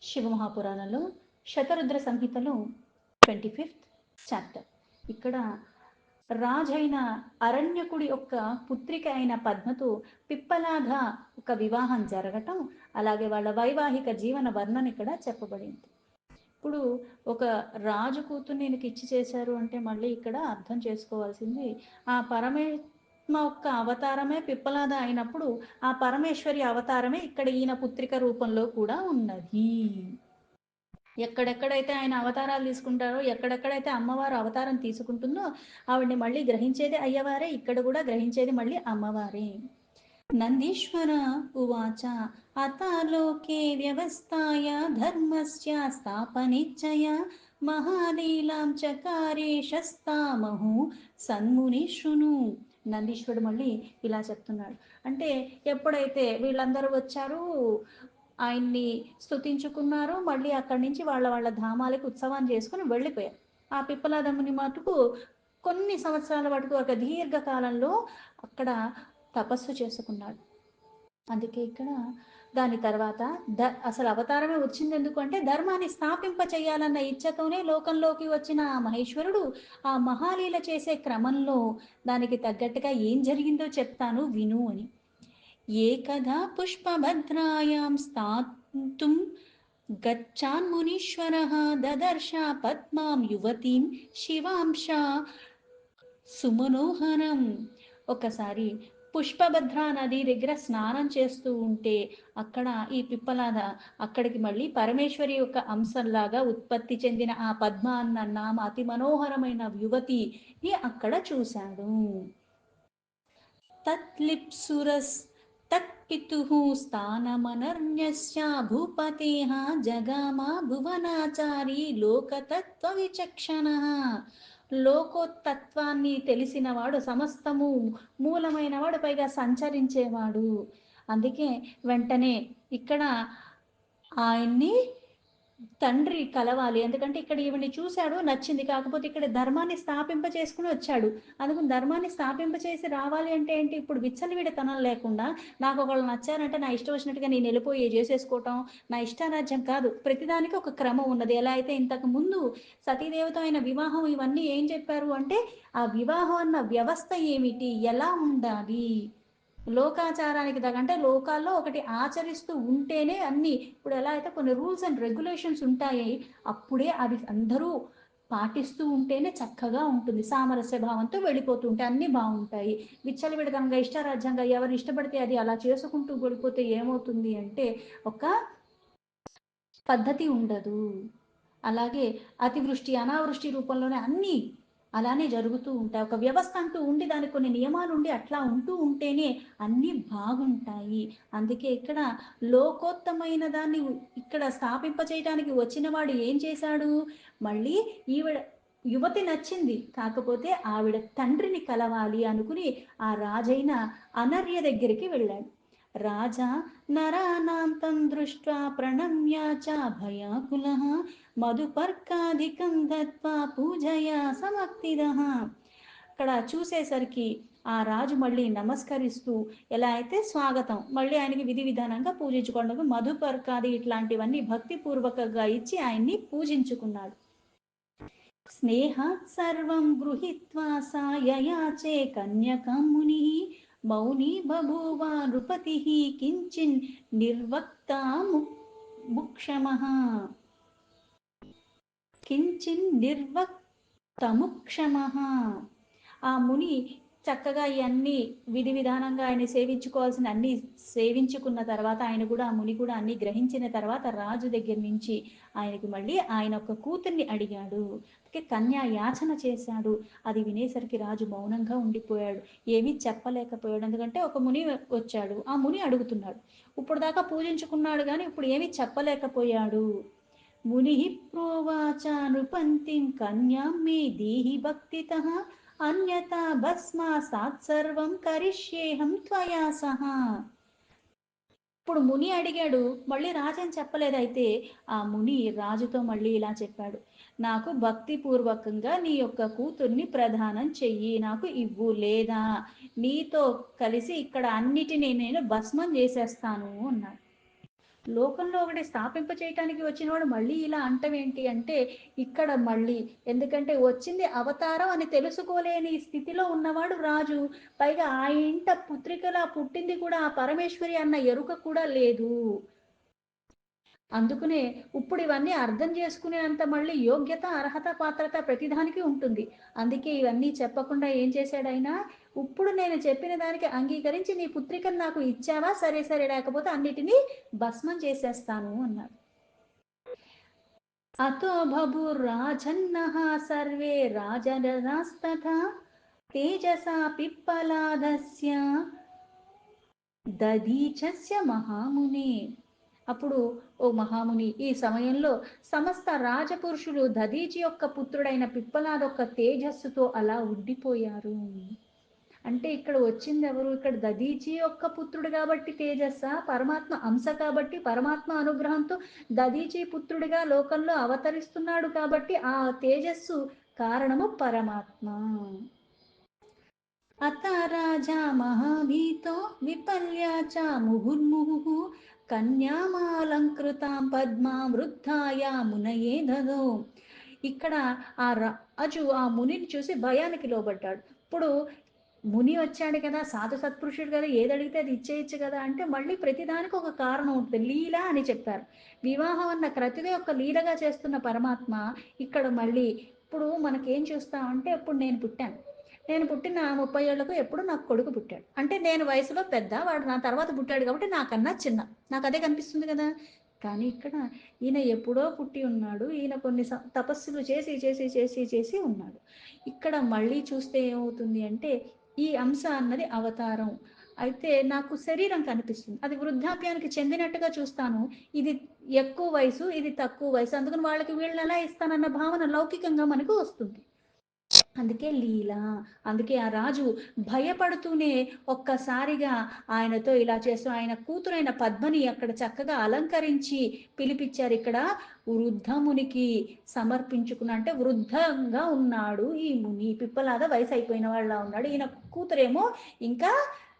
శివమహాపురాణంలో శతరుద్ర సంహితలో 25th chapter. ఇక్కడ రాజైన అరణ్యకుడి యొక్క పుత్రిక అయిన పద్మతో పిప్పలాద ఒక వివాహం జరగటం, అలాగే వాళ్ళ వైవాహిక జీవన వర్ణన ఇక్కడ చెప్పబడింది. ఇప్పుడు ఒక రాజు కూతుర్ని ఈయనకి ఇచ్చి చేశారు అంటే మళ్ళీ ఇక్కడ అర్థం చేసుకోవాల్సింది, ఆ పరమాత్మ యొక్క అవతారమే పిప్పలాద అయినప్పుడు ఆ పరమేశ్వరి అవతారమే ఇక్కడ ఈయన పుత్రిక రూపంలో కూడా ఉన్నది. ఎక్కడెక్కడైతే ఆయన అవతారాలు తీసుకుంటారో, ఎక్కడెక్కడైతే అమ్మవారు అవతారం తీసుకుంటుందో ఆవిడ్ని మళ్ళీ గ్రహించేది అయ్యవారే, ఇక్కడ కూడా గ్రహించేది మళ్ళీ అమ్మవారే. నందీశ్వర ఉవాచ అతాలోకే వ్యవస్థాయ ధర్మస్య స్థాపనిచ్చయ మహాలీలాం చకారే శస్తామహు సన్ముని శృణు. నందీశ్వరుడు మళ్ళీ ఇలా చెప్తున్నాడు. అంటే ఎప్పుడైతే వీళ్ళందరూ వచ్చారు, ఆయన్ని స్తుతించుకున్నారు, మళ్ళీ అక్కడి నుంచి వాళ్ళ వాళ్ళ ధామాలకు ఉత్సవాన్ని చేసుకుని వెళ్ళిపోయారు. ఆ పిప్పలాదమ్ముని మటుకు కొన్ని సంవత్సరాల వరకు ఒక దీర్ఘకాలంలో అక్కడ తపస్సు చేసుకున్నాడు. అందుకే ఇక్కడ దాని తర్వాత అసలు అవతారమే వచ్చింది ఎందుకు అంటే ధర్మాన్ని స్థాపింప చేయాలన్న ఇచ్చతోనే లోకంలోకి వచ్చిన ఆ మహేశ్వరుడు ఆ మహాలీల చేసే క్రమంలో దానికి తగ్గట్టుగా ఏం జరిగిందో చెప్తాను విను అని. ఏకదా పుష్పభద్రాయాం స్థాతుం గచ్చాన్మునీశ్వరః దదర్శ పద్మాం యువతీం శివాంశ సుమనోహరం. ఒకసారి పుష్పభద్రా నది దగ్గర స్నానం చేస్తూ ఉంటే అక్కడ ఈ పిప్పలాద అక్కడికి మళ్ళీ పరమేశ్వరి యొక్క అంశంలాగా ఉత్పత్తి చెందిన ఆ పద్మ అన్న నామ అతి మనోహరమైన యువతిని అక్కడ చూశాడు. తత్లిప్సురస్ తత్పితుః స్థానమనర్న్యస్య భూపతేః జగామ భువనాచారి లోకతత్వ విచక్షణః. లోకోత్తత్వాన్ని తెలిసినవాడు, సమస్తము మూలమైనవాడు, పైగా సంచరించేవాడు. అందుకే వెంటనే ఇక్కడ ఆయన్ని తండ్రి కలవాలి, ఎందుకంటే ఇక్కడ ఈవిని చూశాడు, నచ్చింది, కాకపోతే ఇక్కడ ధర్మాన్ని స్థాపింప చేసుకుని వచ్చాడు. అందుకని ధర్మాన్ని స్థాపింప చేసి రావాలి అంటే ఏంటి, ఇప్పుడు విచ్చలవిడితనం లేకుండా నాకు ఒకళ్ళు నచ్చారంటే నా ఇష్టం వచ్చినట్టుగా నేను వెళ్ళిపోయి చేసేసుకోవటం నా ఇష్టారాజ్యం కాదు. ప్రతిదానికి ఒక క్రమం ఉన్నది. ఎలా అయితే ఇంతకు ముందు సతీదేవత అయిన వివాహం ఇవన్నీ ఏం చెప్పారు అంటే ఆ వివాహం అన్న వ్యవస్థ ఏమిటి, ఎలా ఉండాలి, లోకాచారానికి తగ్గంటే లోకాల్లో ఒకటి ఆచరిస్తూ ఉంటేనే అన్ని, ఇప్పుడు ఎలా అయితే కొన్ని రూల్స్ అండ్ రెగ్యులేషన్స్ ఉంటాయి, అప్పుడే అవి అందరూ పాటిస్తూ ఉంటేనే చక్కగా ఉంటుంది. సామరస్య భావంతో వెళ్ళిపోతూ ఉంటే అన్నీ బాగుంటాయి. విచ్చలవిడతంగా ఇష్టారాజ్యంగా ఎవరు ఇష్టపడితే అది అలా చేసుకుంటూ వెళ్ళిపోతే ఏమవుతుంది అంటే ఒక పద్ధతి ఉండదు. అలాగే అతివృష్టి అనావృష్టి రూపంలోనే అన్నీ అలానే జరుగుతూ ఉంటాయి. ఒక వ్యవస్థ అంటూ ఉండి దానికి కొన్ని నియమాలు ఉండి అట్లా ఉంటూ ఉంటేనే అన్నీ బాగుంటాయి. అందుకే ఇక్కడ లోకోత్తమైన దాన్ని ఇక్కడ స్థాపింప చేయడానికి వచ్చిన వాడు ఏం చేశాడు, మళ్ళీ ఈవిడ యువతి నచ్చింది, కాకపోతే ఆవిడ తండ్రిని కలవాలి అనుకుని ఆ రాజైన అనర్య దగ్గరికి వెళ్ళాడు. రాజా నరానాంతం దృష్ట్వా ప్రణమ్య చ భయాకులః మధుపర్కాధికం దత్వా పూజయా సమక్తిదః. అక్కడ చూసేసరికి ఆ రాజు మళ్ళీ నమస్కరిస్తూ ఎలా అయితే స్వాగతం మళ్ళీ ఆయనకి విధి విధానంగా పూజించుకోవడం, మధుపర్కాది ఇట్లాంటివన్నీ భక్తిపూర్వకంగా ఇచ్చి ఆయన్ని పూజించుకున్నాడు. స్నేహ సర్వం గృహీత్వా సా యయాచే కన్యకం ముని మౌని బభూవ నృపతి కించిన్ నిర్వక్త ముక్షమః. కించిన్ నిర్వక్తముక్షమః. ఆ ముని చక్కగా ఇవన్నీ విధి విధానంగా ఆయన సేవించుకోవాల్సిన అన్ని సేవించుకున్న తర్వాత ఆయన కూడా ఆ ముని కూడా అన్ని గ్రహించిన తర్వాత రాజు దగ్గర నుంచి ఆయనకి మళ్ళీ ఆయన ఒక కూతుర్ని అడిగాడు. కన్యా యాచన చేశాడు. అది వినేసరికి రాజు మౌనంగా ఉండిపోయాడు, ఏమీ చెప్పలేకపోయాడు. ఎందుకంటే ఒక ముని వచ్చాడు, ఆ ముని అడుగుతున్నాడు, ఇప్పుడు దాకా పూజించుకున్నాడు కానీ ఇప్పుడు ఏమీ చెప్పలేకపోయాడు. ముని ప్రోవాచ నృపంతిం కన్యాం మే దేహి భక్తితః అన్యతా భస్మాసాత్ సర్వం కరిష్యేహం త్వయా సహా. ఇప్పుడు ముని అడిగాడు, మళ్ళీ రాజని చెప్పలేదు. అయితే ఆ ముని రాజుతో మళ్ళీ ఇలా చెప్పాడు, నాకు భక్తిపూర్వకంగా నీ యొక్క కూతుర్ని ప్రదానం చెయ్యి, నాకు ఇవ్వు, లేదా నీతో కలిసి ఇక్కడ అన్నిటినీ నేను భస్మం చేసేస్తాను అన్నాడు. లోకంలో ఒకటి స్థాపింప చేయటానికి వచ్చినవాడు మళ్ళీ ఇలా అంటవేంటి అంటే ఇక్కడ మళ్ళీ ఎందుకంటే వచ్చింది అవతారం అని తెలుసుకోలేని స్థితిలో ఉన్నవాడు రాజు. పైగా ఆ ఇంట పుత్రికలా పుట్టింది కూడా ఆ పరమేశ్వరి అన్న ఎరుక కూడా లేదు. అందుకనే ఇప్పుడు ఇవన్నీ అర్థం చేసుకునేంత మళ్ళీ యోగ్యత, అర్హత, పాత్రత ప్రతిదానికి ఉంటుంది. అందుకే ఇవన్నీ చెప్పకుండా ఏం చేశాడు ఆయన, ఇప్పుడు నేను చెప్పిన దానికి అంగీకరించి నీ పుత్రికను నాకు ఇచ్చావా, సరే సరే, లేకపోతే అన్నిటినీ భస్మం చేసేస్తాను అన్నాడు. అతో బభుర్రాజన్నః సర్వే రాజనస్తథా తేజసా పిప్పలాదస్య దదీచస్య మహాముని. అప్పుడు ఓ మహాముని, ఈ సమయంలో సమస్త రాజపురుషులు దదీచి యొక్క పుత్రుడైన పిప్పలాదొక్క తేజస్సుతో అలా ఉండిపోయారు. అంటే ఇక్కడ వచ్చింది ఎవరు, ఇక్కడ దదీచి యొక్క పుత్రుడు కాబట్టి తేజస్స, పరమాత్మ అంశ కాబట్టి పరమాత్మ అనుగ్రహంతో దదీచి పుత్రుడిగా లోకంలో అవతరిస్తున్నాడు కాబట్టి ఆ తేజస్సు కారణము పరమాత్మ. అత రాజా మహాభీతో విపల్య చ ముహుర్ముహుః కన్యామాలంకృతాం పద్మాం వృద్ధాయ మునయే దదో. ఇక్కడ ఆ రాజు ఆ మునిని చూసి భయానికి లోబడ్డాడు. ఇప్పుడు ముని వచ్చాడు కదా, సాధు సత్పురుషుడు కదా, ఏది అడిగితే అది ఇచ్చేయచ్చు కదా అంటే మళ్ళీ ప్రతిదానికి ఒక కారణం ఉంటుంది. లీల అని చెప్పారు. వివాహం అన్న క్రతువే ఒక లీలగా చేస్తున్న పరమాత్మ ఇక్కడ మళ్ళీ ఇప్పుడు మనకేం చూస్తామంటే, ఇప్పుడు నేను పుట్టాను, నేను పుట్టిన 30 ఏళ్లకు ఎప్పుడు నాకు కొడుకు పుట్టాడు అంటే నేను వయసులో పెద్ద, వాడు నా తర్వాత పుట్టాడు కాబట్టి నాకన్నా చిన్న, నాకు అదే కనిపిస్తుంది కదా. కానీ ఇక్కడ ఈయన ఎప్పుడో పుట్టి ఉన్నాడు, ఈయన కొన్ని తపస్సులు చేసి చేసి చేసి చేసి ఉన్నాడు. ఇక్కడ మళ్ళీ చూస్తే ఏమవుతుంది అంటే ఈ అంశ అన్నది అవతారం అయితే నాకు శరీరం కనిపిస్తుంది, అది వృద్ధాప్యానికి చెందినట్టుగా చూస్తాను. ఇది ఎక్కువ వయసు, ఇది తక్కువ వయసు, అందుకని వాళ్ళకి వీళ్ళని ఎలా ఇస్తానన్న భావన లౌకికంగా మనకు వస్తుంది. అందుకే లీల. అందుకే ఆ రాజు భయపడుతూనే ఒక్కసారిగా ఆయనతో ఇలా చేస్తూ ఆయన కూతురైన పద్మని అక్కడ చక్కగా అలంకరించి పిలిపించారు. ఇక్కడ వృద్ధమునికి సమర్పించుకున్న అంటే వృద్ధంగా ఉన్నాడు ఈ ముని, పిప్పలాద వయసు అయిపోయిన వాళ్ళ ఉన్నాడు. ఈయన కూతురేమో ఇంకా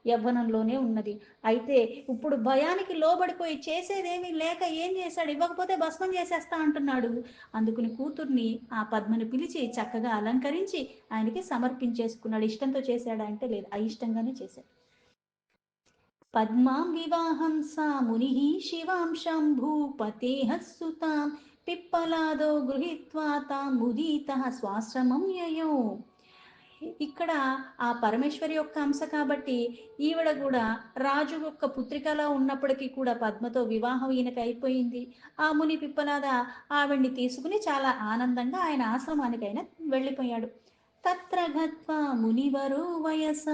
యవ్వనంలోనే ఉన్నది. అయితే ఇప్పుడు భయానికి లోబడిపోయి చేసేదేమీ లేక ఏం చేశాడు, ఇవ్వకపోతే భస్మం చేసేస్తా అంటున్నాడు. అందుకుని కూతుర్ని ఆ పద్మని పిలిచి చక్కగా అలంకరించి ఆయనకి సమర్పించేసుకున్నాడు. ఇష్టంతో చేశాడా అంటే లేదు, అయిష్టంగానే చేశాడు. పద్మాం వివాహం సా ముని శివాం శంభూపతేః సుతాం పిప్పలాదో గృహీత్వా తాం ముదీతః స్వాశ్రమం యయౌ. ఇక్కడ ఆ పరమేశ్వరి యొక్క అంశ కాబట్టి ఈవిడ కూడా రాజు యొక్క పుత్రికలా ఉన్నప్పటికీ కూడా పద్మతో వివాహం ఈయనకి అయిపోయింది. ఆ ముని పిప్పలాద ఆవిడ్ని తీసుకుని చాలా ఆనందంగా ఆయన ఆశ్రమానికైనా వెళ్ళిపోయాడు. తత్ర గత్వా మునివరో వయస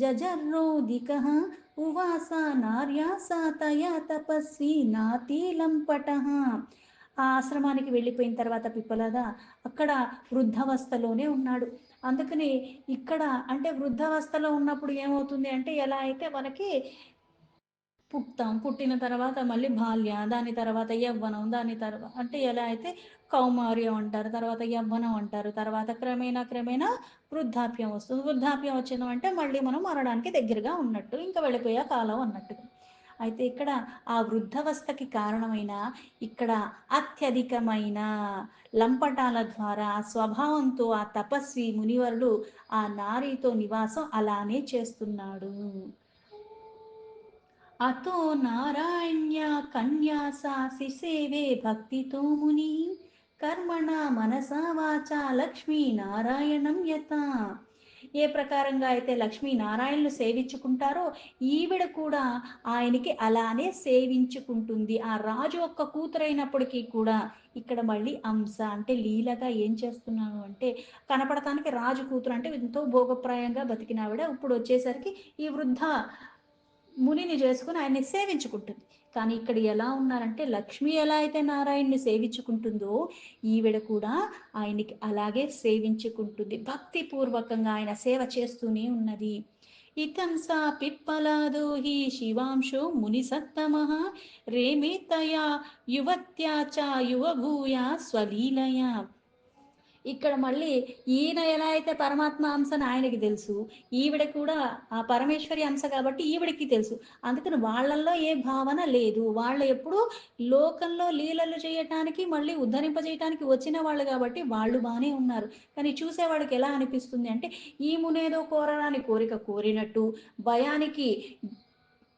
జజర్రోదికః ఉవాస నార్యా సా తయా తపస్వి నాతీలంపటః. ఆ ఆశ్రమానికి వెళ్ళిపోయిన తర్వాత పిప్పలాద అక్కడ వృద్ధావస్థలోనే ఉన్నాడు. అందుకని ఇక్కడ అంటే వృద్ధావస్థలో ఉన్నప్పుడు ఏమవుతుంది అంటే ఎలా అయితే మనకి పుట్టాం, పుట్టిన తర్వాత మళ్ళీ బాల్య, దాని తర్వాత యవ్వనం, దాని తర్వాత అంటే ఎలా అయితే కౌమార్యం అంటారు, తర్వాత యవ్వనం అంటారు, తర్వాత క్రమేణా క్రమేణా వృద్ధాప్యం వస్తుంది. వృద్ధాప్యం వచ్చింది అంటే మళ్ళీ మనం మరణానికి దగ్గరగా ఉన్నట్టు, ఇంకా వెళ్ళిపోయే కాలం అన్నట్టు. అయితే ఇక్కడ ఆ వృద్ధావస్థకి కారణమైన ఇక్కడ అత్యధికమైన లంపటాల ద్వారా ఆ స్వభావంతో ఆ తపస్వి మునివరుడు ఆ నారీతో నివాసం అలానే చేస్తున్నాడు. అతో నారాయణ్య కన్యాసా శిసేవే భక్తితో ముని కర్మణ మనసా వాచా లక్ష్మీ నారాయణం యత. ఏ ప్రకారంగా అయితే లక్ష్మీ నారాయణులు సేవించుకుంటారో ఈవిడ కూడా ఆయనకి అలానే సేవించుకుంటుంది. ఆ రాజు యొక్క కూతురైనప్పటికీ కూడా ఇక్కడ మళ్ళీ అంశ అంటే లీలగా ఏం చేస్తున్నాను అంటే కనపడటానికి రాజు కూతురు అంటే ఎంతో భోగప్రాయంగా బతికినావిడ ఇప్పుడు వచ్చేసరికి ఈ వృద్ధ మునిని చేసుకుని ఆయన్ని సేవించుకుంటుంది. కానీ ఇక్కడ ఎలా ఉన్నారంటే లక్ష్మి ఎలా అయితే నారాయణ్ణి సేవించుకుంటుందో ఈవిడ కూడా ఆయనకి అలాగే సేవించుకుంటుంది, భక్తి పూర్వకంగా ఆయన సేవ చేస్తూనే ఉన్నది. ఇతం సా పిప్పలాదో హి శివాంశో ముని సత్తమ రేమే తయా యువత్యా చ యువభూయా స్వలీలయా. ఇక్కడ మళ్ళీ ఈయన ఎలా అయితే పరమాత్మ అంశ అని ఆయనకి తెలుసు, ఈవిడ కూడా ఆ పరమేశ్వరి అంశ కాబట్టి ఈవిడికి తెలుసు. అందుకని వాళ్ళల్లో ఏ భావన లేదు. వాళ్ళు ఎప్పుడూ లోకంలో లీలలు చేయటానికి మళ్ళీ ఉద్ధరింపజేయటానికి వచ్చిన వాళ్ళు కాబట్టి వాళ్ళు బానే ఉన్నారు. కానీ చూసేవాడికి ఎలా అనిపిస్తుంది అంటే ఈమునేదో కోరరాని కోరిక కోరినట్టు, భయానికి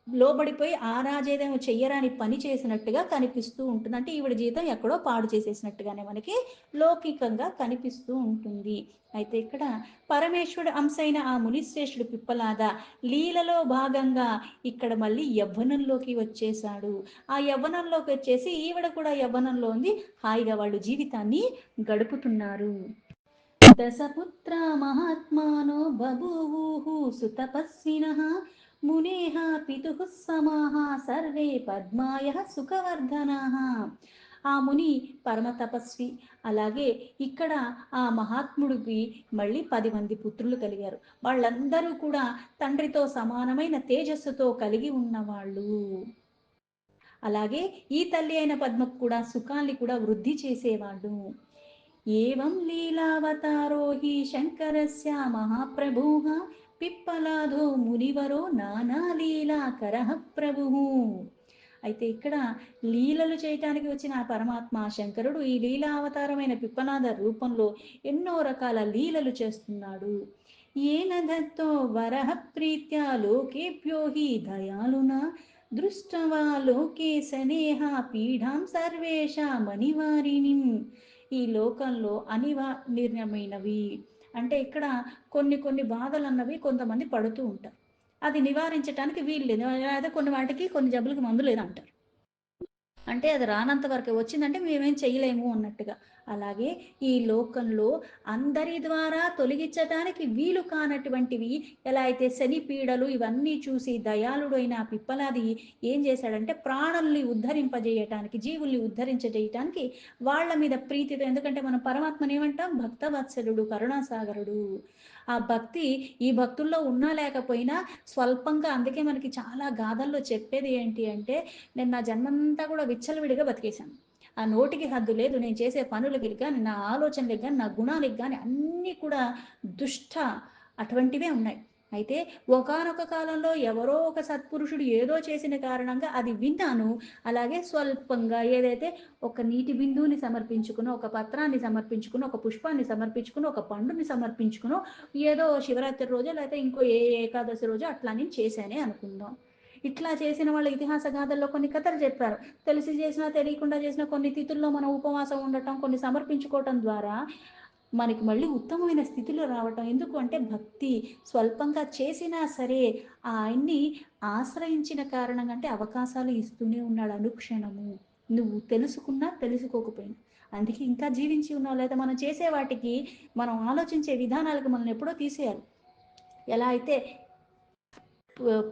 లోబడిపోయి ఆ రాజేదేమో చెయ్యరాని పని చేసినట్టుగా కనిపిస్తూ ఉంటుంది. అంటే ఈవిడ జీవితం ఎక్కడో పాడు చేసేసినట్టుగానే మనకి లౌకికంగా కనిపిస్తూ ఉంటుంది. అయితే ఇక్కడ పరమేశ్వరుడు అంశైన ఆ మునిశ్రేష్ఠుడు పిప్పలాద లీలలో భాగంగా ఇక్కడ మళ్ళీ యవ్వనంలోకి వచ్చేశాడు. ఆ యవ్వనంలోకి వచ్చేసి ఈవిడ కూడా యవ్వనంలో ఉంది. హాయిగా వాళ్ళు జీవితాన్ని గడుపుతున్నారు. దశపుత్ర మహాత్మానో బభూవుః సుతపస్వినః మునేః పితుః సమాః సర్వే పద్మాయః సుఖవర్ధనాః. ఆ ముని పరమ తపస్వి. అలాగే ఇక్కడ ఆ మహాత్ముడికి మళ్ళీ 10 మంది పుత్రులు కలిగారు. వాళ్ళందరూ కూడా తండ్రితో సమానమైన తేజస్సుతో కలిగి ఉన్నవాళ్ళు. అలాగే ఈ తల్లి అయిన పద్మకు కూడా సుఖాల్ని కూడా వృద్ధి చేసేవాళ్ళు. ఏవం లీలావతారో హి శంకరస్య మహాప్రభుః పిప్పలాదో మునివరో నానాలీలాకరః ప్రభుః. అయితే ఇక్కడ లీలలు చేయటానికి వచ్చిన ఆ పరమాత్మ శంకరుడు ఈ లీలావతారమైన పిప్పలాద రూపంలో ఎన్నో రకాల లీలలు చేస్తున్నాడు. ఏన దత్తో వరః ప్రీత్యా లోకేభ్యో హి దయాళునా దృష్టవా లోకే సనేహ పీఢాం సర్వేషామనివారిణిం. ఈ లోకంలో అనివార్యమైనవి అంటే ఇక్కడ కొన్ని కొన్ని బాధలు అన్నవి కొంతమంది పడుతూ ఉంటారు. అది నివారించడానికి వీలు లేదు. అదే కొన్ని వాటికి కొన్ని జబ్బులకి మందు లేదంటారు. అంటే అది రానంత వరకే వచ్చిందంటే మేమేం చేయలేము అన్నట్టుగా. అలాగే ఈ లోకంలో అందరి ద్వారా తొలగించటానికి వీలు కానటువంటివి ఎలా అయితే శని పీడలు ఇవన్నీ చూసి దయాళుడైన ఆ పిప్పలాది ఏం చేశాడంటే ప్రాణుల్ని ఉద్ధరింపజేయటానికి జీవుల్ని ఉద్ధరించజేయటానికి వాళ్ళ మీద ప్రీతితో, ఎందుకంటే మనం పరమాత్మని ఏమంటాం భక్తవత్సలుడు కరుణాసాగరుడు. ఆ భక్తి ఈ భక్తుల్లో ఉన్నా లేకపోయినా స్వల్పంగా, అందుకే మనకి చాలా గాథల్లో చెప్పేది ఏంటి అంటే నేను నా జన్మంతా కూడా విచ్చలవిడిగా బతికేశాను. ఆ నోటికి హద్దు లేదు. నేను చేసే పనులకి కానీ నా ఆలోచనలకి కానీ నా గుణాలకి కానీ అన్నీ కూడా దుష్ట అటువంటివే ఉన్నాయి. అయితే ఒకానొక కాలంలో ఎవరో ఒక సత్పురుషుడు ఏదో చేసిన కారణంగా అది విన్నాను. అలాగే స్వల్పంగా ఏదైతే ఒక నీటి బిందువుని సమర్పించుకునో, ఒక పత్రాన్ని సమర్పించుకునో, ఒక పుష్పాన్ని సమర్పించుకునో, ఒక పండుని సమర్పించుకునో, ఏదో శివరాత్రి రోజో లేకపోతే ఇంకో ఏ ఏకాదశి రోజో అట్లా నేను చేశానే అనుకుందాం. ఇట్లా చేసిన వాళ్ళ ఇతిహాస గాథల్లో కొన్ని కథలు చెప్పారు. తెలిసి చేసినా తెలియకుండా చేసిన కొన్ని తిథుల్లో మనం ఉపవాసం ఉండటం, కొన్ని సమర్పించుకోవటం ద్వారా మనకి మళ్ళీ ఉత్తమమైన స్థితిలో రావటం. ఎందుకు అంటే భక్తి స్వల్పంగా చేసినా సరే ఆయన్ని ఆశ్రయించిన కారణంగా అంటే అవకాశాలు ఇస్తూనే ఉన్నాడు అనుక్షణము. నువ్వు తెలుసుకున్నా తెలుసుకోకపోయినా. అందుకే ఇంకా జీవించి ఉన్నావు. లేదా మనం చేసే వాటికి మనం ఆలోచించే విధానాలకు మనం ఎప్పుడో తీసేయాలి. ఎలా అయితే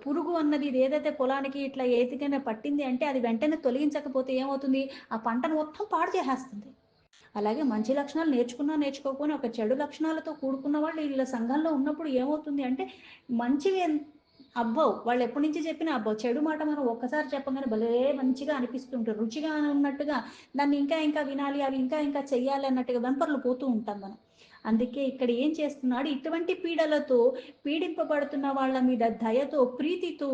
పురుగు అన్నది ఇది ఏదైతే పొలానికి ఇట్లా ఏతికైనా పట్టింది అంటే అది వెంటనే తొలగించకపోతే ఏమవుతుంది, ఆ పంటను మొత్తం పాడు చేసేస్తుంది. అలాగే మంచి లక్షణాలు నేర్చుకున్నా నేర్చుకోకపోయినా ఒక చెడు లక్షణాలతో కూడుకున్న వాళ్ళు వీళ్ళ సంఘంలో ఉన్నప్పుడు ఏమవుతుంది అంటే మంచివి అబ్బవు, వాళ్ళు ఎప్పటి నుంచి చెప్పినా అబ్బవు. చెడు మాట మనం ఒక్కసారి చెప్పగానే భలే మంచిగా అనిపిస్తుంటారు, రుచిగా ఉన్నట్టుగా దాన్ని ఇంకా ఇంకా వినాలి, అవి ఇంకా ఇంకా చెయ్యాలి అన్నట్టుగా వెంపర్లు పోతూ ఉంటాం మనం. అందుకే ఇక్కడ ఏం చేస్తున్నాడు, ఇటువంటి పీడలతో పీడింపబడుతున్న వాళ్ళ మీద దయతో ప్రీతితో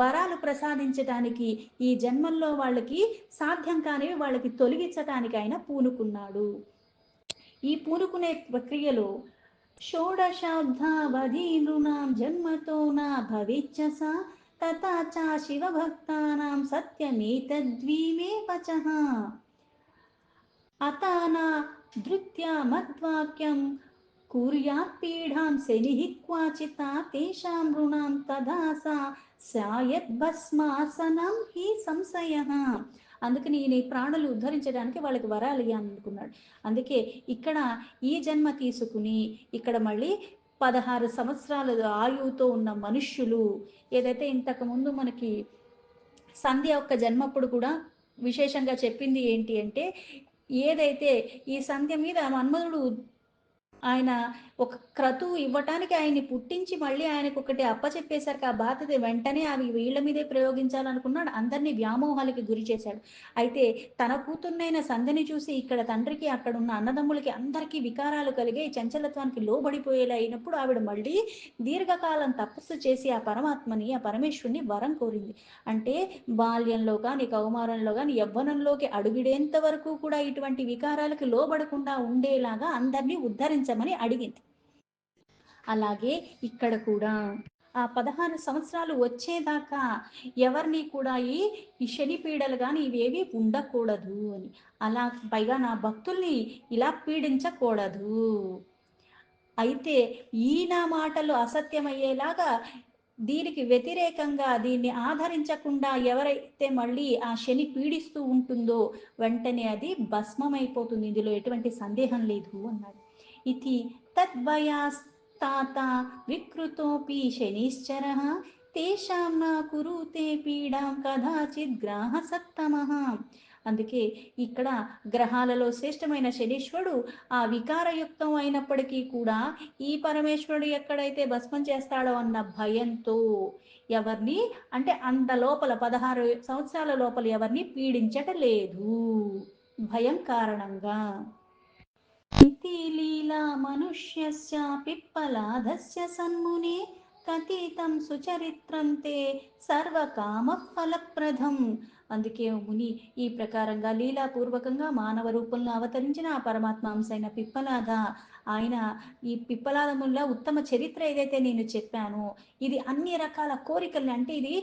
వరాలు ప్రసాదించటానికి ఈ జన్మల్లో వాళ్ళకి సాధ్యం కానివి వాళ్ళకి తొలగించటానికి ఆయన పూనుకున్నాడు. ఈ పూనుకునే ప్రక్రియలో షోడశాబ్దావధీనృణాం జన్మతో నా భవిచ్చ సా తథా చ శివభక్తానాం సత్యమేతద్వీమే వచః అతానా ధృత్యా మద్వాక్యం కుర్యాత్ పీఢాం శనిః క్వాచిత తేషాం నృణాం తదా సా శాయద్భస్మాసనం హి సంశయః. అందుకని ఈయన ఈ ప్రాణులు ఉద్ధరించడానికి వాళ్ళకి వరాలు అనుకున్నాడు. అందుకే ఇక్కడ ఈ జన్మ తీసుకుని ఇక్కడ మళ్ళీ 16 సంవత్సరాల ఆయువుతో ఉన్న మనుష్యులు ఏదైతే ఇంతకుముందు మనకి సంధ్య యొక్క జన్మప్పుడు కూడా విశేషంగా చెప్పింది ఏంటి అంటే ఏదైతే ఈ సంధ్య మీద మన్మధుడు ఆయన ఒక క్రతువు ఇవ్వటానికి ఆయన్ని పుట్టించి మళ్ళీ ఆయనకొకటి అప్పచెప్పేసరికి ఆ బాధ్యత వెంటనే అవి వీళ్ళ మీదే ప్రయోగించాలనుకున్నాడు. అందరిని వ్యామోహాలకి గురి చేశాడు. అయితే తన కూతుర్నైన సంధ్యని చూసి ఇక్కడ తండ్రికి, అక్కడున్న అన్నదమ్ములకి అందరికీ వికారాలు కలిగాయి. చంచలత్వానికి లోబడిపోయేలా అయినప్పుడు ఆవిడ మళ్ళీ దీర్ఘకాలం తపస్సు చేసి ఆ పరమాత్మని, ఆ పరమేశ్వరుని వరం కోరింది. అంటే బాల్యంలో గాని, కౌమారంలో గాని, యవ్వనంలోకి అడుగిడేంత వరకు కూడా ఇటువంటి వికారాలకు లోబడకుండా ఉండేలాగా అందరినీ ఉద్ధరించమని అడిగింది. అలాగే ఇక్కడ కూడా ఆ 16 సంవత్సరాలు వచ్చేదాకా ఎవరిని కూడా ఈ శని పీడలు గాని ఇవేవి ఉండకూడదు అని. అలా పైగా నా భక్తుల్ని ఇలా పీడించకూడదు. అయితే ఈ నా మాటలు అసత్యమయ్యేలాగా దీనికి వ్యతిరేకంగా దీన్ని ఆదరించకుండా ఎవరైతే మళ్ళీ ఆ శని పీడిస్తూ ఉంటుందో వెంటనే అది భస్మమైపోతుంది. ఇందులో ఎటువంటి సందేహం లేదు అన్నాడు. ఇది తద్భయాస్తాత వికృతోపి శనిశ్చర తేషాం నా కురుతే పీడాం కదాచిత్ గ్రాహ సత్తమః. అందుకే ఇక్కడ గ్రహాలలో శ్రేష్టమైన శనీశ్వరుడు ఆ వికారయుక్తం అయినప్పటికీ కూడా ఈ పరమేశ్వరుడు ఎక్కడైతే భస్మం చేస్తాడో అన్న భయంతో ఎవరిని అంటే అంత లోపల 16 సంవత్సరాల లోపల ఎవరిని పీడించటలేదు భయం కారణంగా. इति लीला मनुष्यस्य पिप्पलादस्य सन्मुने కథితం సుచరిత్రం తే సర్వకామ ఫలప్రదం. అందుకే ముని ఈ ప్రకారంగా లీలాపూర్వకంగా మానవ రూపంలో అవతరించిన ఆ పరమాత్మ అంశైన పిప్పలాద ఆయన ఈ పిప్పలాదముల ఉత్తమ చరిత్ర ఏదైతే నేను చెప్పానో ఇది అన్ని రకాల కోరికల్ని అంటే ఇది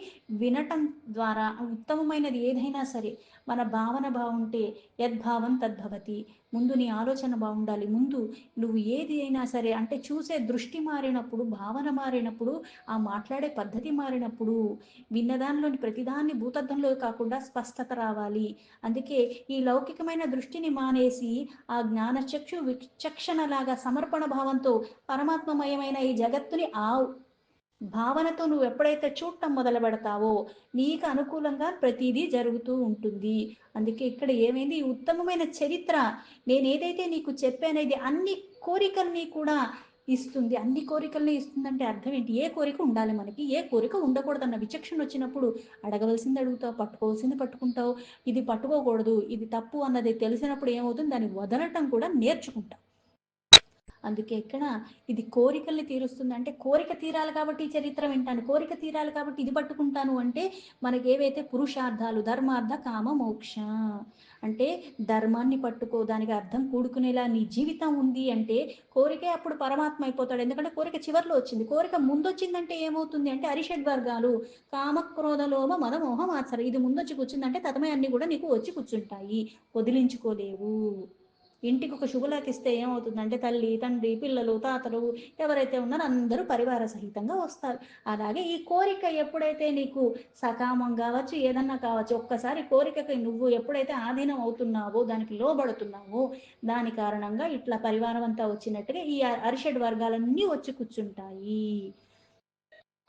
వినటం ద్వారా ఉత్తమమైనది ఏదైనా సరే మన భావన బాగుంటే యద్భావం తద్భవతి. ముందు నీ ఆలోచన బాగుండాలి. ముందు నువ్వు ఏది అయినా సరే అంటే చూసే దృష్టి మారినప్పుడు, భావన మారినప్పుడు, ఆ మాట్లాడే పద్ధతి మారినప్పుడు, విన్నదానిలోని ప్రతిదాన్ని భూతద్దంలో కాకుండా స్పష్టత రావాలి. అందుకే ఈ లౌకికమైన దృష్టిని మానేసి ఆ జ్ఞానచక్షు విచక్షణలాగా సమర్పణ భావంతో పరమాత్మమయమైన ఈ జగత్తుని భావనతో నువ్వు ఎప్పుడైతే చూడటం మొదలు పెడతావో నీకు అనుకూలంగా ప్రతిదీ జరుగుతూ ఉంటుంది. అందుకే ఇక్కడ ఏమైంది ఈ ఉత్తమమైన చరిత్ర నేను ఏదైతే నీకు చెప్పానేది అన్ని కోరికల్ని కూడా ఇస్తుంది. అన్ని కోరికల్ని ఇస్తుందంటే అర్థం ఏంటి? ఏ కోరిక ఉండాలి మనకి, ఏ కోరిక ఉండకూడదన్న విచక్షణ వచ్చినప్పుడు అడగవలసింది అడుగుతావు, పట్టుకోవాల్సింది పట్టుకుంటావు. ఇది పట్టుకోకూడదు, ఇది తప్పు అన్నది తెలిసినప్పుడు ఏమవుతుంది దాన్ని వదలటం కూడా నేర్చుకుంటావు. అందుకే ఇక్కడ ఇది కోరికల్ని తీరుస్తుంది అంటే కోరిక తీరాలి కాబట్టి ఈ చరిత్ర వింటాను, కోరిక తీరాలి కాబట్టి ఇది పట్టుకుంటాను అంటే మనకి ఏవైతే పురుషార్థాలు ధర్మార్థ కామ మోక్ష అంటే ధర్మాన్ని పట్టుకో దానికి అర్థం కూడుకునేలా నీ జీవితం ఉంది అంటే కోరికే అప్పుడు పరమాత్మ అయిపోతాడు. ఎందుకంటే కోరిక చివరిలో వచ్చింది, కోరిక ముందు వచ్చిందంటే ఏమవుతుంది అంటే అరిషడ్ వర్గాలు కామ క్రోధ లోభ మద మోహం ఆచర ఇది ముందొచ్చి కూర్చుందంటే తతమే అన్ని కూడా నీకు వచ్చి కూర్చుంటాయి, వదిలించుకోలేవు. ఇంటికి ఒక శుభలేఖ ఇస్తే ఏమవుతుందంటే తల్లి తండ్రి పిల్లలు తాతలు ఎవరైతే ఉన్నారో అందరూ పరివార సహితంగా వస్తారు. అలాగే ఈ కోరిక ఎప్పుడైతే నీకు సకామం కావచ్చు ఏదన్నా కావచ్చు ఒక్కసారి కోరికకి నువ్వు ఎప్పుడైతే ఆధీనం అవుతున్నావో దానికి లోబడుతున్నావో దాని కారణంగా ఇట్లా పరివారం అంతా వచ్చినట్టుగా ఈ అరిషడ్ వర్గాలన్నీ వచ్చి కూర్చుంటాయి.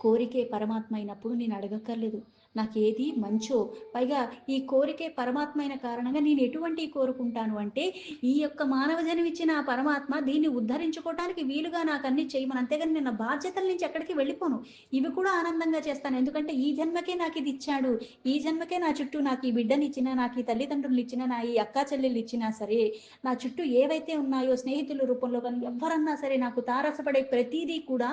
కోరికే పరమాత్మ అయినప్పుడు నేను అడగక్కర్లేదు నాకు ఏది మంచో. పైగా ఈ కోరికే పరమాత్మ అయిన కారణంగా నేను ఎటువంటి కోరుకుంటాను అంటే ఈ యొక్క మానవ జన్మిచ్చిన ఆ పరమాత్మ దీన్ని ఉద్ధరించుకోవటానికి వీలుగా నాకు అన్ని చేయమని. అంతేగాని నేను నా బాధ్యతల నుంచి ఎక్కడికి వెళ్ళిపోను. ఇవి కూడా ఆనందంగా చేస్తాను. ఎందుకంటే ఈ జన్మకే నాకు ఇది ఇచ్చాడు, ఈ జన్మకే నా చుట్టూ నాకు ఈ బిడ్డని ఇచ్చినా, నాకు ఈ తల్లిదండ్రులు ఇచ్చినా, నా ఈ అక్కా చెల్లెళ్ళు ఇచ్చినా సరే, నా చుట్టూ ఏవైతే ఉన్నాయో స్నేహితుల రూపంలో కానీ ఎవరన్నా సరే నాకు తారసపడే ప్రతిదీ కూడా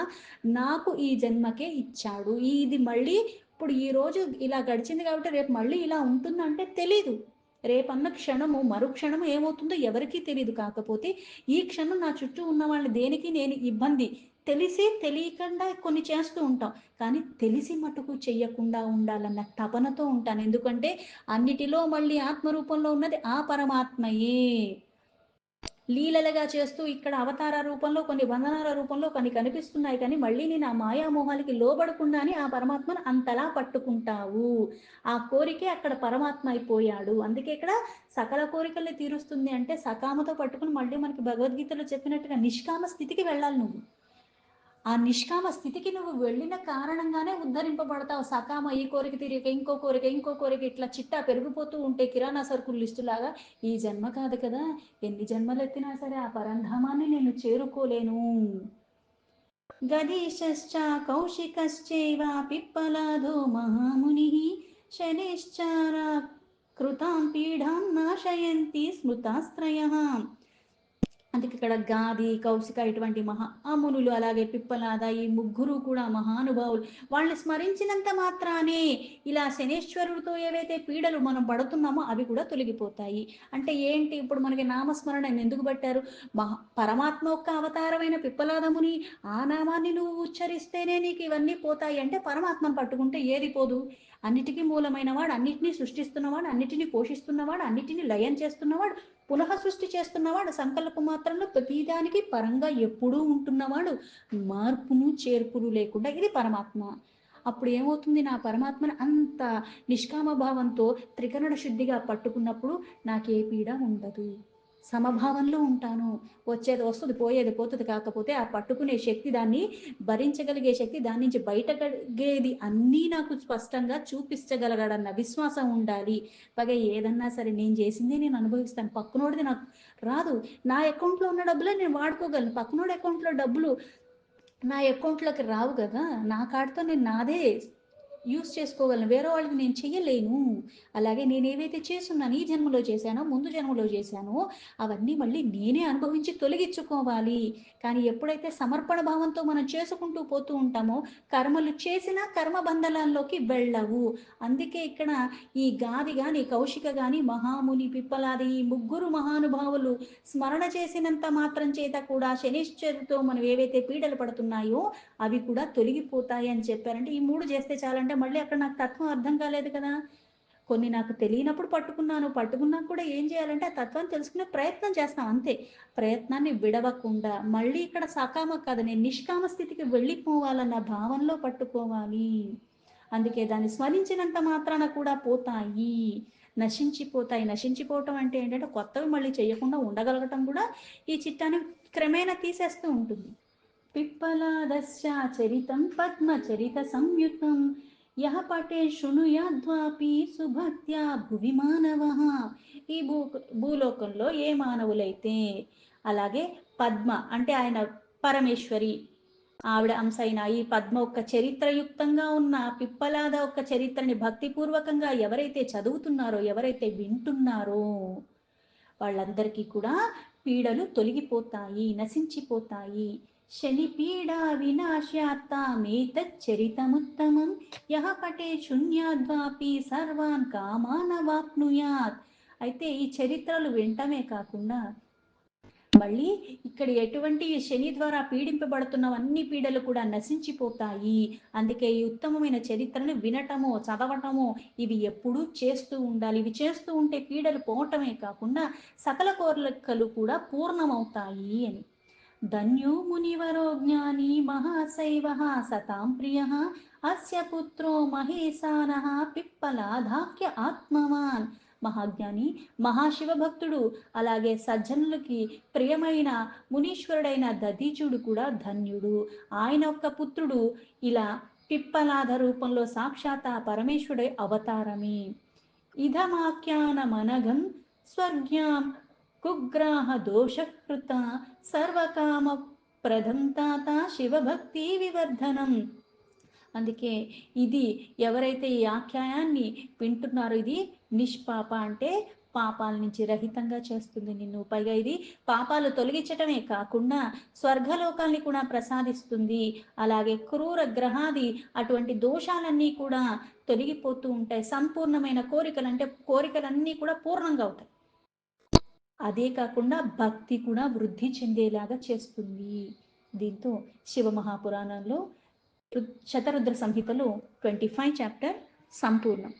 నాకు ఈ జన్మకే ఇచ్చాడు. ఇది మళ్ళీ ఇప్పుడు ఈ రోజు ఇలా గడిచింది కాబట్టి రేపు మళ్ళీ ఇలా ఉంటుందంటే తెలీదు. రేపన్న క్షణము మరుక్షణము ఏమవుతుందో ఎవరికీ తెలియదు. కాకపోతే ఈ క్షణం నా చుట్టూ ఉన్న వాళ్ళని దేనికి నేను ఇబ్బంది తెలిసి తెలియకుండా కొన్ని చేస్తూ ఉంటాం. కానీ తెలిసి మటుకు చెయ్యకుండా ఉండాలన్న తపనతో ఉంటాను. ఎందుకంటే అన్నిటిలో మళ్ళీ ఆత్మరూపంలో ఉన్నది ఆ పరమాత్మయే. లీలలుగా చేస్తూ ఇక్కడ అవతార రూపంలో కొన్ని బంధనాల రూపంలో కొన్ని కనిపిస్తున్నాయి కానీ మళ్ళీ నేను ఆ మాయామోహాలకి లోబడకుండానే ఆ పరమాత్మను అంతలా పట్టుకుంటావు. ఆ కోరికే అక్కడ పరమాత్మ అయిపోయాడు. అందుకే ఇక్కడ సకల కోరికల్ని తీరుస్తుంది అంటే సకామతో పట్టుకుని మళ్ళీ మనకి భగవద్గీతలో చెప్పినట్టుగా నిష్కామ స్థితికి వెళ్ళాలి నువ్వు. ఆ నిష్కామ స్థితికి నువ్వు వెళ్ళిన కారణంగానే ఉద్ధరింపబడతావు. సకామ ఈ కోరిక తీరాక ఇంకో కోరిక, ఇంకో కోరిక ఇట్లా చిట్టా పెరిగిపోతూ ఉంటే కిరాణా సరుకుల లిస్టులాగా ఈ జన్మ కాదు కదా! ఎన్ని జన్మలెత్తినా సరే ఆ పరంధామాన్ని నేను చేరుకోలేను. గదీశశ్చ కౌశికశ్చైవ పిప్పలాదో మహామునిః శనైశ్చారా కృతాం పీఢాం నాశయంతి స్మృతాస్త్రయః. అందుకే ఇక్కడ గాది కౌశిక ఇటువంటి మహామునులు అలాగే పిప్పలాద ఈ ముగ్గురు కూడా మహానుభావులు. వాళ్ళని స్మరించినంత మాత్రానే ఇలా శనేశ్వరుడితో ఏవైతే పీడలు మనం పడుతున్నామో అవి కూడా తొలగిపోతాయి. అంటే ఏంటి, ఇప్పుడు మనకి నామస్మరణ ఎందుకు పెట్టారు? పరమాత్మ యొక్క అవతారమైన పిప్పలాదముని ఆ నామాన్ని నువ్వు ఉచ్చరిస్తేనే నీకు ఇవన్నీ పోతాయి అంటే పరమాత్మను పట్టుకుంటే ఏది పోదు? అన్నిటికీ మూలమైన వాడు, అన్నిటినీ సృష్టిస్తున్నవాడు, అన్నిటినీ పోషిస్తున్నవాడు, అన్నిటినీ లయం చేస్తున్నవాడు, పునః సృష్టి చేస్తున్నవాడు, సంకల్ప మాత్రంలో ప్రతిదానికి పరంగా ఎప్పుడూ ఉంటున్నవాడు, మార్పును చేర్పులు లేకుండా ఇది పరమాత్మ. అప్పుడు ఏమవుతుంది, నా పరమాత్మను అంత నిష్కామ భావంతో త్రికరణ శుద్ధిగా పట్టుకున్నప్పుడు నాకే పీడ ఉండదు, సమభావంలో ఉంటాను. వచ్చేది వస్తుంది, పోయేది పోతుంది. కాకపోతే ఆ పట్టుకునే శక్తి, దాన్ని భరించగలిగే శక్తి, దాని నుంచి బయటగలిగేది అన్నీ నాకు స్పష్టంగా చూపించగలగడన్న విశ్వాసం ఉండాలి. పైగా ఏదన్నా సరే నేను చేసిందే నేను అనుభవిస్తాను, పక్కనోడిది నాకు రాదు. నా అకౌంట్లో ఉన్న డబ్బులే నేను వాడుకోగలను, పక్కనోడి అకౌంట్లో డబ్బులు నా అకౌంట్లోకి రావు కదా. నా కార్డుతో నేను నాదే యూస్ చేసుకోగలను, వేరే వాళ్ళకి నేను చెయ్యలేను. అలాగే నేను ఏవైతే చేస్తున్నాను, ఈ జన్మలో చేశానో ముందు జన్మలో చేశానో అవన్నీ మళ్ళీ నేనే అనుభవించి తొలగించుకోవాలి. కానీ ఎప్పుడైతే సమర్పణ భావంతో మనం చేసుకుంటూ పోతూ ఉంటామో కర్మలు చేసినా కర్మ బంధనాల్లోకి వెళ్ళవు. అందుకే ఇక్కడ ఈ గాది గాని కౌశిక గాని మహాముని పిప్పలాది ఈ ముగ్గురు మహానుభావులు స్మరణ చేసినంత మాత్రం చేత కూడా శనిశ్చరుతో మనం ఏవైతే పీడలు పడుతున్నాయో అవి కూడా తొలగిపోతాయి అని చెప్పారంటే ఈ మూడు చేస్తే చాలంటే మళ్ళీ అక్కడ నాకు తత్వం అర్థం కాలేదు కదా. కొన్ని నాకు తెలియనప్పుడు పట్టుకున్నా కూడా ఏం చేయాలంటే ఆ తత్వాన్ని తెలుసుకునే ప్రయత్నం చేస్తాం అంతే. ప్రయత్నాన్ని విడవకుండా మళ్ళీ ఇక్కడ సకామ కాదు, నేను నిష్కామ స్థితికి వెళ్ళిపోవాలన్న భావంలో పట్టుకోవాలి. అందుకే దాన్ని స్మరించినంత మాత్రాన కూడా పోతాయి, నశించిపోతాయి. నశించిపోవటం అంటే ఏంటంటే కొత్తవి మళ్ళీ చేయకుండా ఉండగలగటం కూడా ఈ చిట్టాన్ని క్రమేణా తీసేస్తూ ఉంటుంది. పిప్పలాదస్య చరితం పద్మచరిత సంయుతం యః పటే శృణుయాద్వాపి సుభక్త్యా భువి మానవః. ఈ భూలోకంలో ఏ మానవులైతే అలాగే పద్మ అంటే ఆయన పరమేశ్వరి ఆవిడ అంశ అయిన ఈ పద్మ ఒక్క చరిత్రయుక్తంగా ఉన్న పిప్పలాద ఒక్క చరిత్రని భక్తిపూర్వకంగా ఎవరైతే చదువుతున్నారో, ఎవరైతే వింటున్నారో వాళ్ళందరికీ కూడా పీడలు తొలగిపోతాయి, నశించిపోతాయి. శని పీడా వినాశాత్తామేతచ్చరితముత్తమం యః పటే శూన్యాద్వాపి సర్వాన్ కామానవాప్నుయాత్. అయితే ఈ చరిత్రలు వింటమే కాకుండా మళ్ళీ ఇక్కడ ఎటువంటి శని ద్వారా పీడింపబడుతున్నవన్నీ పీడలు కూడా నశించిపోతాయి. అందుకే ఈ ఉత్తమమైన చరిత్రను వినటము, చదవటము ఇవి ఎప్పుడూ చేస్తూ ఉండాలి. ఇవి చేస్తూ ఉంటే పీడలు పోవటమే కాకుండా సకల కోరికలు కూడా పూర్ణమవుతాయి అని. ధన్యో మునివరో జ్ఞాని మహాశైవ సతాం ప్రియ అస్య పుత్రో మహేశానః పిప్పలాధాఖ్య ఆత్మవాన్. మహాజ్ఞాని మహాశివభక్తుడు అలాగే సజ్జనులకి ప్రియమైన మునీశ్వరుడైన దధీచుడు కూడా ధన్యుడు. ఆయన యొక్క పుత్రుడు ఇలా పిప్పలాద రూపంలో సాక్షాత్ ఆ పరమేశ్వరుడి అవతారమే. ఇదమాఖ్యానమనఘం స్వర్గ్యాం కుగ్రాహ దోషకృత సర్వకామ ప్రదం తాత శివభక్తి వివర్ధనం. అందుకే ఇది ఎవరైతే ఈ ఆఖ్యాయాన్ని వింటున్నారో ఇది నిష్పాప అంటే పాపాల నుంచి రహితంగా చేస్తుంది నిన్ను. పైగా ఇది పాపాలు తొలగించటమే కాకుండా స్వర్గలోకాల్ని కూడా ప్రసాదిస్తుంది. అలాగే క్రూర గ్రహాది అటువంటి దోషాలన్నీ కూడా తొలగిపోతూ ఉంటాయి. సంపూర్ణమైన కోరికలు అంటే కోరికలన్నీ కూడా పూర్ణంగా అవుతాయి. అదే కాకుండా భక్తి కూడా వృద్ధి చెందేలాగా చేస్తుంది. దీంతో శివ మహాపురాణంలో శతరుద్ర సంహితలో 25 చాప్టర్ సంపూర్ణం.